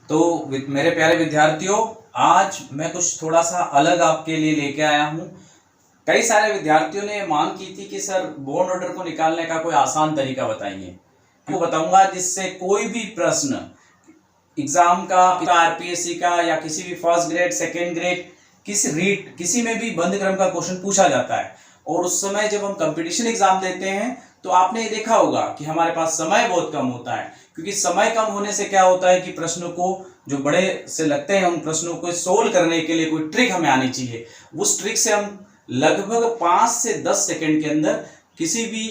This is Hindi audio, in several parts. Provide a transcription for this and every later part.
तो मेरे प्यारे विद्यार्थियों, आज मैं कुछ थोड़ा सा अलग आपके लिए लेके आया हूँ। कई सारे विद्यार्थियों ने मांग की थी कि सर बॉन्ड ऑर्डर को निकालने का कोई आसान तरीका बताइए। वो बताऊंगा जिससे कोई भी प्रश्न एग्जाम का, आरपीएससी का या किसी भी फर्स्ट ग्रेड सेकेंड ग्रेड किसी में भी बंद क्रम का क्वेश्चन पूछा जाता है। और उस समय जब हम कंपटीशन एग्जाम देते हैं तो आपने ये देखा होगा कि हमारे पास समय बहुत कम होता है, क्योंकि समय कम होने से क्या होता है कि प्रश्नों को जो बड़े से लगते हैं उन प्रश्नों को सोल्व करने के लिए कोई ट्रिक हमें आनी चाहिए। उस ट्रिक से हम लगभग 5 से 10 सेकंड के अंदर किसी भी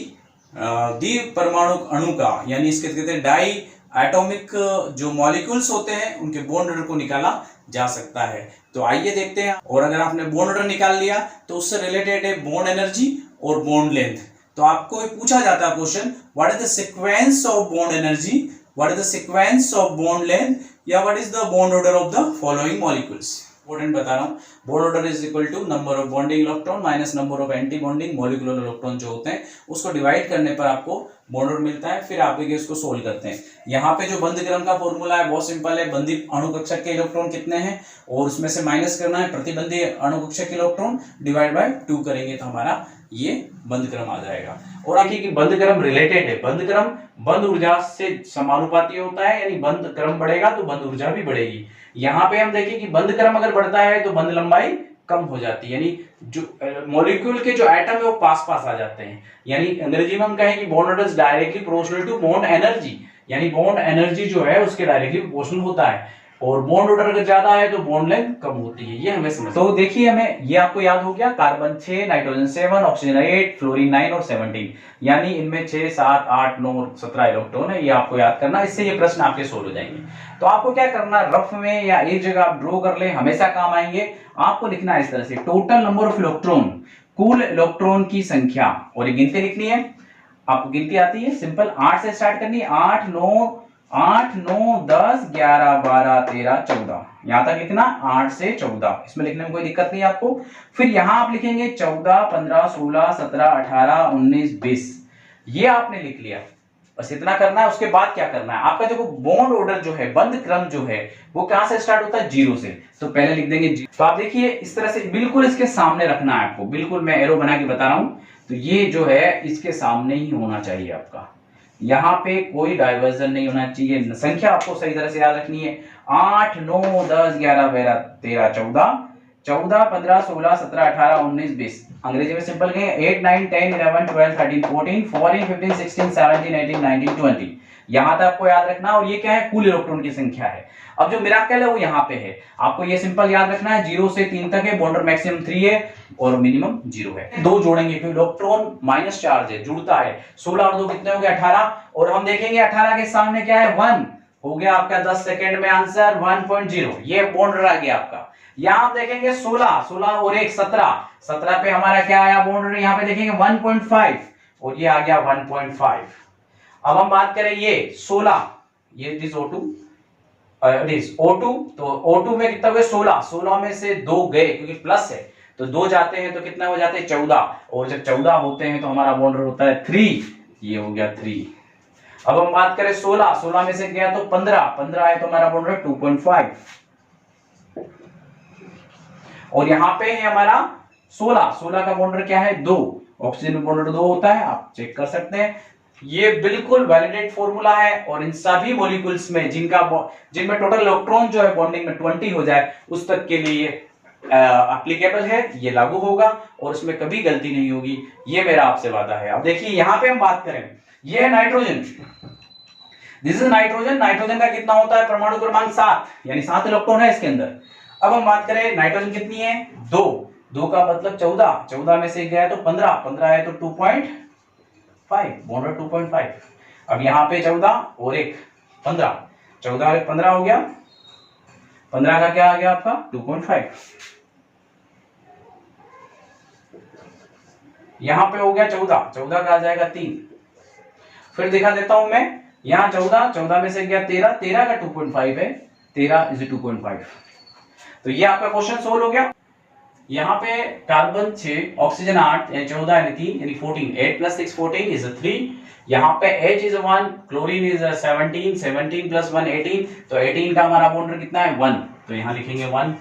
द्विपरमाणु अणु का, यानी इसके कहते हैं डाई एटॉमिक जो मॉलिक्यूल्स होते हैं उनके बॉन्ड ऑर्डर को निकाला जा सकता है। तो आइए देखते हैं। और अगर आपने बॉन्ड ऑर्डर निकाल लिया तो उससे रिलेटेड है बॉन्ड एनर्जी और बॉन्ड लेंथ। तो आपको पूछा जाता है question, what is the sequence of bond energy, what is the sequence of bond length, या what is the bond order of the following molecules. Important बता रहा हूँ। Bond order is equal to number of bonding electron minus number of anti bonding molecular electron जो होते हैं उसको डिवाइड करने पर आपको बॉन्ड ऑर्डर मिलता है। फिर आप इसको सोल्व करते हैं। यहाँ पे जो बंद क्रम का फॉर्मूला है बहुत सिंपल है। बंदी अणु कक्षक के इलेक्ट्रॉन कितने हैं और उसमें से माइनस करना है प्रतिबंधी अणु कक्षक के इलेक्ट्रॉन, डिवाइड बाय 2 करेंगे तो हमारा ये बंद क्रम आ जाएगा। और देखिए कि बंद क्रम रिलेटेड है। बंद क्रम बंद ऊर्जा से समानुपाती होता है, यानी बंद क्रम बढ़ेगा तो बंद ऊर्जा भी बढ़ेगी। यहाँ पे हम देखें कि बंद क्रम अगर बढ़ता है तो बंद लंबाई कम हो जाती है, यानी जो मॉलिक्यूल के जो एटम है वो पास पास आ जाते हैं। यानी अंग्रेजी में हम कहें कि bond order is directly proportional to bond energy, यानी बॉन्ड एनर्जी जो है उसके डायरेक्टली प्रोपोर्शनल होता है। और बॉन्ड ऑर्डर अगर ज्यादा है तो बॉन्ड लेंथ कम होती है। ये हमें समझ। तो देखिए हमें ये आपको याद हो गया, कार्बन 6, नाइट्रोजन 7, ऑक्सीजन 8, फ्लोरीन 9 और 17, यानी इनमें 6, 7, 8, 9 और 17 इलेक्ट्रॉन है। ये आपको याद करना, इससे ये प्रश्न आपके सोल्व हो जाएंगे। तो आपको क्या करना, रफ में या एक जगह आप ड्रॉ कर ले, हमेशा काम आएंगे। आपको लिखना है इस तरह से, टोटल नंबर ऑफ इलेक्ट्रॉन, कुल इलेक्ट्रॉन की संख्या, और ये गिनती लिखनी है। आपको गिनती आती है, सिंपल 8 से स्टार्ट करनी है। 8, 9, 10, 11, 12, 13, 14, यहां तक लिखना 8 से 14। इसमें लिखने में कोई दिक्कत नहीं आपको। फिर यहां आप लिखेंगे 14, 15, 16, 17, 18, 19, 20। ये आपने लिख लिया, बस इतना करना है। उसके बाद क्या करना है, आपका जो बॉन्ड ऑर्डर जो है, बंद क्रम जो है, वो कहां से स्टार्ट होता है, 0 से। तो पहले लिख देंगे 0। तो आप देखिए इस तरह से बिल्कुल इसके सामने रखना है आपको, बिल्कुल मैं एरो बना के बता रहा हूं। तो ये जो है इसके सामने ही होना चाहिए आपका, यहाँ पे कोई डाइवर्जन नहीं होना चाहिए। संख्या आपको सही तरह से याद रखनी है। 8, 9, 10, 11, 12, 13, 14, 14, 15, 16, 17, 18, 19, 20। अंग्रेजी में सिंपल कहें 8, 9, 10, 11, 12, 13, 14, 14, 15, 16, 17, 18, 19, 20। यहां तक आपको याद रखना। और ये क्या है, कुल इलेक्ट्रॉन की संख्या है। अब जो मिराकल है वो यहाँ पे है, आपको ये सिंपल याद रखना है। 0 से 3 तक है, बॉन्ड मैक्सिमम 3 है और मिनिमम 0 है। 2 जोड़ेंगे क्योंकि इलेक्ट्रॉन माइनस चार्ज है, जुड़ता है। 16 और 2 कितने हो गए, 18। और हम देखेंगे 18 के सामने क्या है, 1 हो गया आपका। 10 सेकंड में आंसर 1.0, ये बॉन्ड आ गया आपका। यहां आप देखेंगे 16 और 1 17 पे हमारा क्या आया बॉन्ड। यहाँ पे देखेंगे 1.5 और ये आ गया 1.5। अब हम बात करें ये 16, ये इज O2, O2। तो O2 में कितना हुए, 16 में से 2 गए क्योंकि प्लस है, तो 2 जाते हैं तो कितना हो जाते हैं, 14। और जब 14 होते हैं तो हमारा बॉन्ड होता है 3, ये हो गया 3। अब हम बात करें 16 में से गया तो 15 है तो हमारा बॉन्ड 2.5। और यहां पे है हमारा 16 का बॉन्ड क्या है, 2। ऑक्सीजन में बॉन्ड 2 होता है, आप चेक कर सकते हैं। ये बिल्कुल वैलिडेट फॉर्मूला है और इन सभी मॉलिक्यूल्स में जिनमें टोटल इलेक्ट्रॉन जो है बॉन्डिंग में 20 हो जाए उस तक के लिए एप्लीकेबल है, ये लागू होगा और उसमें कभी गलती नहीं होगी। ये मेरा आपसे वादा है। अब देखिए यहां पे हम बात करें, ये है nitrogen, this is nitrogen. Nitrogen का कितना होता है, परमाणु क्रमांक 7, यानी 7 इलेक्ट्रॉन है इसके अंदर। अब हम बात करें नाइट्रोजन कितनी है, 2 का मतलब 14 में से गया तो 15 है तो 2.5, बॉन्ड 2.5। अब यहाँ पे 14 और 1 15, 14 और 15 हो गया। 15 का क्या आ गया आपका 2.5। यहां पे हो गया 14 का आ जाएगा 3। फिर दिखा देता हूं मैं, यहां 14 में से गया 13 का 2.5 है, 13 इज 2.5। तो ये आपका क्वेश्चन सोल्व हो गया। यहाँ पे कार्बन 6, ऑक्सीजन 8 यानी 14 यानी 3 यानी 14, 8 + 6 14 इज 3। यहाँ पे H इज 1, क्लोरीन इज 17, 17 + 1 18, तो 18 का हमारा बॉन्ड नंबर कितना है 1, तो यहाँ लिखेंगे 1।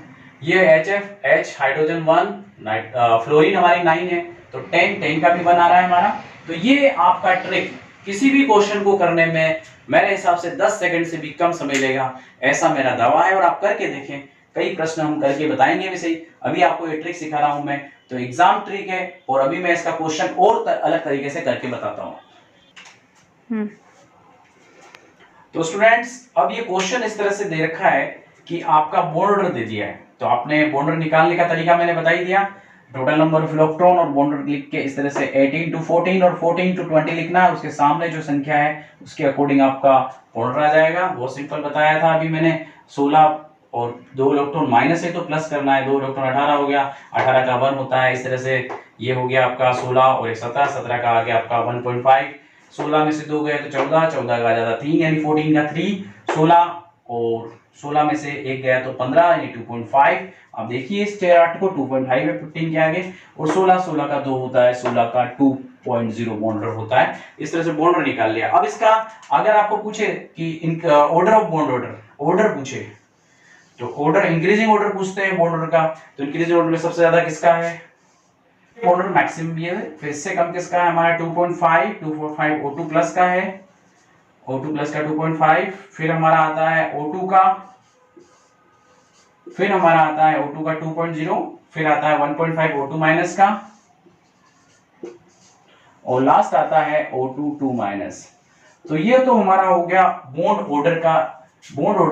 ये HF, H हाइड्रोजन 1, फ्लोरीन हमारी 9 है, तो 10 का भी 1 आ रहा है हमारा। तो ये आपका ट्रिक किसी भी क्वेश्चन को करने में मेरे हिसाब से 10 सेकंड से भी कम समय लेगा, ऐसा मेरा दावा है। और आप करके देखें, कई प्रश्न हम करके बताएंगे भी सही। अभी आपको ये ट्रिक सिखा रहा हूं मैं, तो एग्जाम ट्रिक है, और अभी मैं इसका क्वेश्चन और अलग तरीके से करके बताता हूं। तो स्टूडेंट्स, अब ये क्वेश्चन इस तरह से दे रखा है कि आपका बॉन्ड ऑर्डर दे दिया है, तो आपने बॉन्ड ऑर्डर निकालने का तरीका मैंने बता ही दिया। टोटल नंबर ऑफ इलेक्ट्रॉन और बॉन्ड ऑर्डर लिख के इस तरह से 18 to 14 और 14 to 20 लिखना है, उसके सामने जो संख्या है उसके अकॉर्डिंग आपका बॉन्ड ऑर्डर आ जाएगा। बहुत सिंपल बताया था अभी मैंने। 16 और 2 इलेक्ट्रॉन माइनस है तो प्लस करना है, 2 इलेक्ट्रॉन 18 हो गया, 18 का 1 होता है। इस तरह से ये हो गया आपका 16 और 17, 17 का आ गया आपका 1.5, 16 में से 2 गए तो 14, 14 का आ जाता 3 यानी 14 का 3, 16 और 16 में से 1 गया तो 15 यानी 2.5। अब देखिए इस 8 को 2.5 है 15 के आगे, और 16 का 2 होता है, 16 का 2.0 बॉन्डर होता है। इस तरह से बॉन्डर निकाल लिया। अब इसका अगर आपको पूछे कि ऑर्डर ऑफ बॉन्ड ऑर्डर पूछे, तो ऑर्डर इंक्रीजिंग ऑर्डर पूछते हैं बॉन्ड ऑर्डर का, तो इंक्रीजिंग ऑर्डर में सबसे ज्यादा किसका है, ऑर्डर मैक्सिमम ये है। फिर इससे कम किसका है हमारा 2.5, 245 O2 प्लस का है, O2 प्लस का 2.5। फिर हमारा आता है O2 का, फिर हमारा आता है O2 का 2.0, फिर आता है 1.5 O2 माइनस का, और लास्ट आता है O2 2 माइनस। तो ये तो हमारा हो गया बॉन्ड ऑर्डर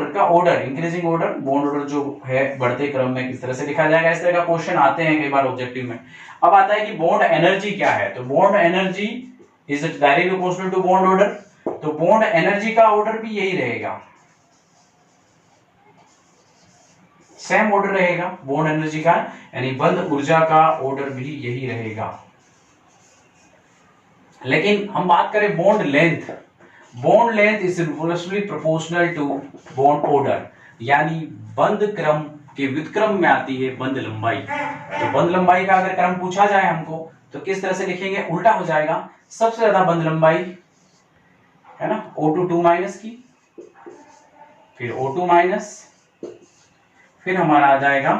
का order, increasing order, bond order जो है बढ़ते क्रम में किस तरह से लिखा जाएगा। इस तरह का क्वेश्चन आते हैं कई बार ऑब्जेक्टिव में। अब आता है कि बॉन्ड एनर्जी क्या है, तो bond energy is directly proportional to bond order, तो बॉन्ड एनर्जी का ऑर्डर भी यही रहेगा, सेम ऑर्डर रहेगा बॉन्ड एनर्जी का, यानी बंध ऊर्जा का ऑर्डर भी यही रहेगा। लेकिन हम बात करें bond length is inversely proportional to bond order, यानी बंध क्रम के व्युत्क्रम में आती है बंध लंबाई। तो बंध लंबाई का अगर क्रम पूछा जाए हमको तो किस तरह से लिखेंगे, उल्टा हो जाएगा। सबसे ज्यादा बंध लंबाई है ना O2 2 माइनस की, फिर O2 माइनस, फिर हमारा आ जाएगा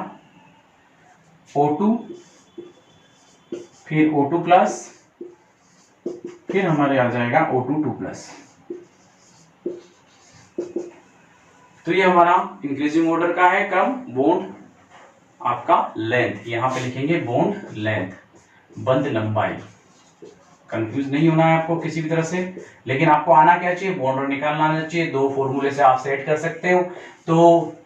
O2, फिर O2 प्लस, फिर हमारे आ जाएगा O2 2 प्लस। तो ये हमारा इंक्रीजिंग ऑर्डर का है क्रम। बॉन्ड आपका लेंथ, यहां पे लिखेंगे बॉन्ड लेंथ, बंध लंबाई। कंफ्यूज नहीं होना है आपको किसी भी तरह से, लेकिन आपको आना क्या चाहिए, बॉन्ड ऑर्डर निकालना आना चाहिए। 2 फॉर्मूले से आप सेट कर सकते हो। तो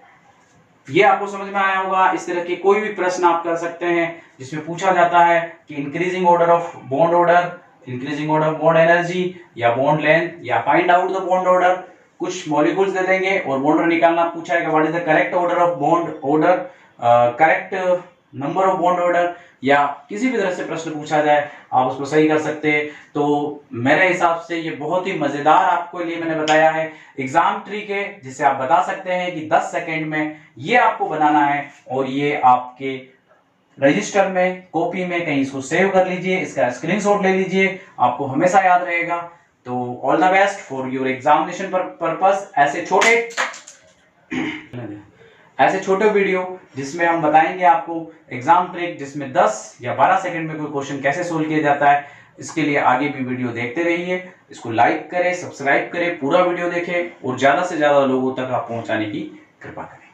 ये आपको समझ में आया होगा। इस तरह के कोई भी प्रश्न आप कर सकते हैं जिसमें पूछा जाता है कि increasing order of bond order, increasing order of bond energy, या बॉन्ड लेंथ, या find out the bond order. कुछ मॉलिक्यूल्स दे देंगे और बॉन्ड ऑर्डर निकालना पूछा है कि what is the correct order of bond order, correct number of bond order, या किसी भी तरह से प्रश्न पूछा जाए आप उसको सही कर सकते हैं। तो मेरे हिसाब से ये बहुत ही मजेदार आपको लिए मैंने बताया है एग्जाम ट्रिक है, जिसे आप बता सकते हैं कि 10 सेकंड में ये आपको बनाना है, और ये आपके रजिस्टर में, कॉपी में कहीं इसको सेव कर लीजिए, इसका स्क्रीनशॉट ले लीजिए, आपको हमेशा याद रहेगा। तो all the best for your examination purpose. ऐसे छोटे वीडियो जिसमें हम बताएंगे आपको एग्जाम ट्रिक, जिसमें 10 या 12 सेकंड में कोई क्वेश्चन कैसे सोल्व किया जाता है, इसके लिए आगे भी वीडियो देखते रहिए। इसको लाइक करें, सब्सक्राइब करें, पूरा वीडियो देखें, और ज्यादा से ज्यादा लोगों तक आप पहुंचाने की कृपा करें।